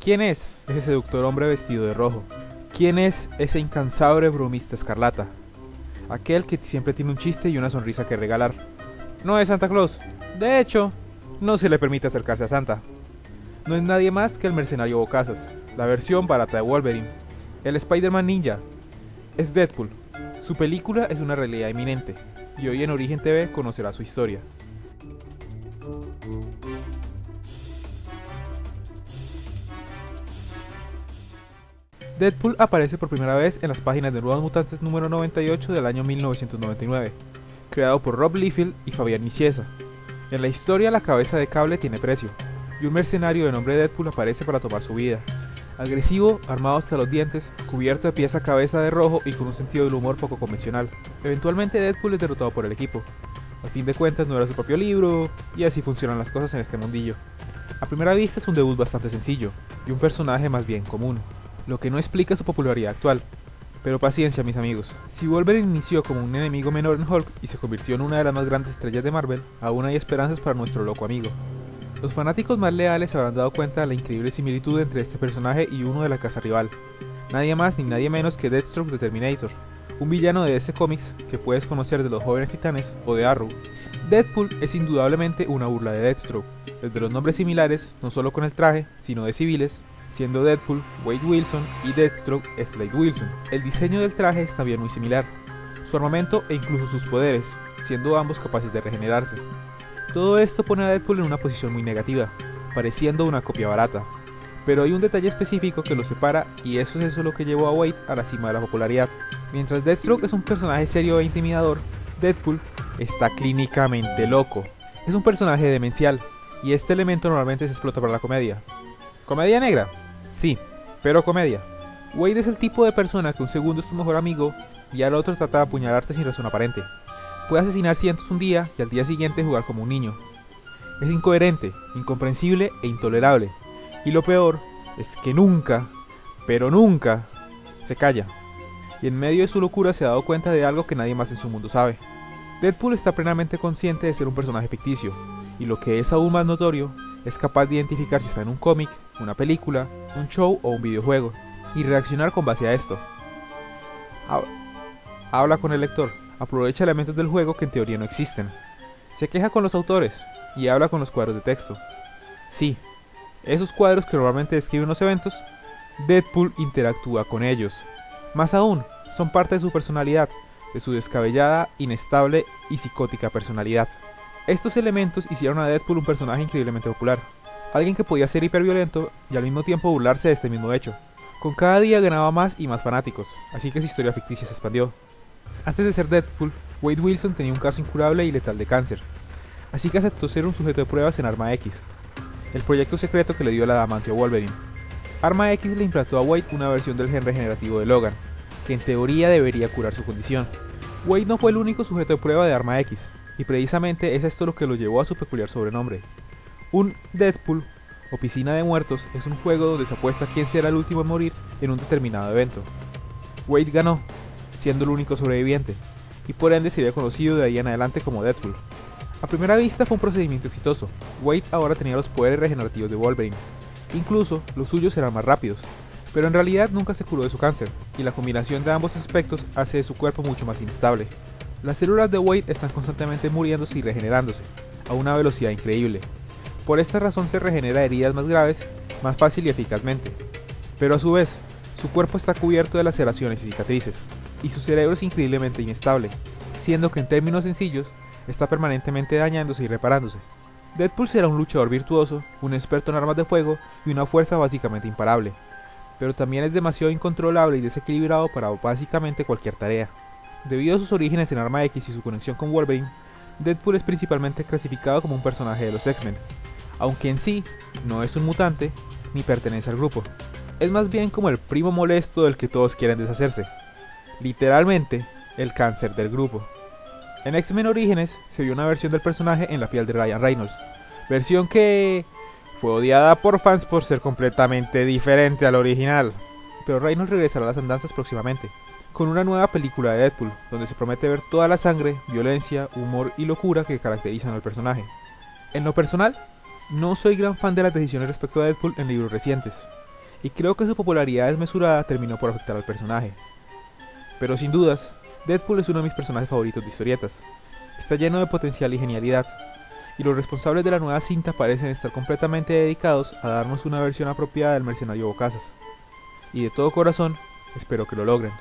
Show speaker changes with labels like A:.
A: ¿Quién es ese seductor hombre vestido de rojo? ¿Quién es ese incansable bromista escarlata? Aquel que siempre tiene un chiste y una sonrisa que regalar. No es Santa Claus. De hecho, no se le permite acercarse a Santa. No es nadie más que el mercenario Bocazas, la versión barata de Wolverine. El Spider-Man ninja. Es Deadpool. Su película es una realidad inminente, y hoy en Origen TV conocerá su historia. Deadpool aparece por primera vez en las páginas de Nuevos Mutantes número 98 del año 1999, creado por Rob Liefeld y Fabián Nicieza. En la historia, la cabeza de Cable tiene precio, y un mercenario de nombre Deadpool aparece para tomar su vida. Agresivo, armado hasta los dientes, cubierto de pies a cabeza de rojo y con un sentido del humor poco convencional. Eventualmente Deadpool es derrotado por el equipo. A fin de cuentas no era su propio libro, y así funcionan las cosas en este mundillo. A primera vista es un debut bastante sencillo, y un personaje más bien común, lo que no explica su popularidad actual. Pero paciencia, mis amigos, si Wolverine inició como un enemigo menor en Hulk y se convirtió en una de las más grandes estrellas de Marvel, aún hay esperanzas para nuestro loco amigo. Los fanáticos más leales se habrán dado cuenta de la increíble similitud entre este personaje y uno de la casa rival, nadie más ni nadie menos que Deathstroke de Terminator, un villano de DC Comics que puedes conocer de los Jóvenes Titanes o de Arrow. Deadpool es indudablemente una burla de Deathstroke, desde los nombres similares, no solo con el traje, sino de civiles, siendo Deadpool Wade Wilson y Deathstroke Slade Wilson. El diseño del traje es también muy similar, su armamento e incluso sus poderes, siendo ambos capaces de regenerarse. Todo esto pone a Deadpool en una posición muy negativa, pareciendo una copia barata. Pero hay un detalle específico que lo separa y eso es lo que llevó a Wade a la cima de la popularidad. Mientras Deathstroke es un personaje serio e intimidador, Deadpool está clínicamente loco. Es un personaje demencial y este elemento normalmente se explota para la comedia. ¿Comedia negra? Sí, pero comedia. Wade es el tipo de persona que un segundo es tu mejor amigo y al otro trata de apuñalarte sin razón aparente. Puede asesinar cientos un día y al día siguiente jugar como un niño. Es incoherente, incomprensible e intolerable. Y lo peor es que nunca, pero nunca, se calla. Y en medio de su locura se ha dado cuenta de algo que nadie más en su mundo sabe. Deadpool está plenamente consciente de ser un personaje ficticio, y lo que es aún más notorio, es capaz de identificar si está en un cómic, una película, un show o un videojuego, y reaccionar con base a esto. Habla con el lector, aprovecha elementos del juego que en teoría no existen. Se queja con los autores, y habla con los cuadros de texto. Sí, esos cuadros que normalmente describen los eventos, Deadpool interactúa con ellos. Más aún, son parte de su personalidad, de su descabellada, inestable y psicótica personalidad. Estos elementos hicieron a Deadpool un personaje increíblemente popular, alguien que podía ser hiperviolento y al mismo tiempo burlarse de este mismo hecho. Con cada día ganaba más y más fanáticos, así que su historia ficticia se expandió. Antes de ser Deadpool, Wade Wilson tenía un caso incurable y letal de cáncer, así que aceptó ser un sujeto de pruebas en Arma X, el proyecto secreto que le dio el adamantio a Wolverine. Arma X le implantó a Wade una versión del gen regenerativo de Logan, que en teoría debería curar su condición. Wade no fue el único sujeto de prueba de Arma X, y precisamente es esto lo que lo llevó a su peculiar sobrenombre. Un Deadpool, o Piscina de Muertos, es un juego donde se apuesta quién será el último en morir en un determinado evento. Wade ganó, siendo el único sobreviviente, y por ende sería conocido de ahí en adelante como Deadpool. A primera vista fue un procedimiento exitoso. Wade ahora tenía los poderes regenerativos de Wolverine, incluso los suyos eran más rápidos, pero en realidad nunca se curó de su cáncer, y la combinación de ambos aspectos hace de su cuerpo mucho más inestable. Las células de Wade están constantemente muriéndose y regenerándose, a una velocidad increíble. Por esta razón se regenera heridas más graves, más fácil y eficazmente. Pero a su vez, su cuerpo está cubierto de laceraciones y cicatrices, y su cerebro es increíblemente inestable, siendo que en términos sencillos, está permanentemente dañándose y reparándose. Deadpool será un luchador virtuoso, un experto en armas de fuego y una fuerza básicamente imparable, pero también es demasiado incontrolable y desequilibrado para básicamente cualquier tarea. Debido a sus orígenes en Arma X y su conexión con Wolverine, Deadpool es principalmente clasificado como un personaje de los X-Men, aunque en sí no es un mutante ni pertenece al grupo. Es más bien como el primo molesto del que todos quieren deshacerse. Literalmente, el cáncer del grupo. En X-Men Orígenes se vio una versión del personaje en la piel de Ryan Reynolds, versión que fue odiada por fans por ser completamente diferente al original. Pero Reynolds regresará a las andanzas próximamente, con una nueva película de Deadpool, donde se promete ver toda la sangre, violencia, humor y locura que caracterizan al personaje. En lo personal, no soy gran fan de las decisiones respecto a Deadpool en libros recientes. y creo que su popularidad desmesurada terminó por afectar al personaje. Pero sin dudas, Deadpool es uno de mis personajes favoritos de historietas. Está lleno de potencial y genialidad, y los responsables de la nueva cinta parecen estar completamente dedicados a darnos una versión apropiada del mercenario bocazas. Y de todo corazón, espero que lo logren.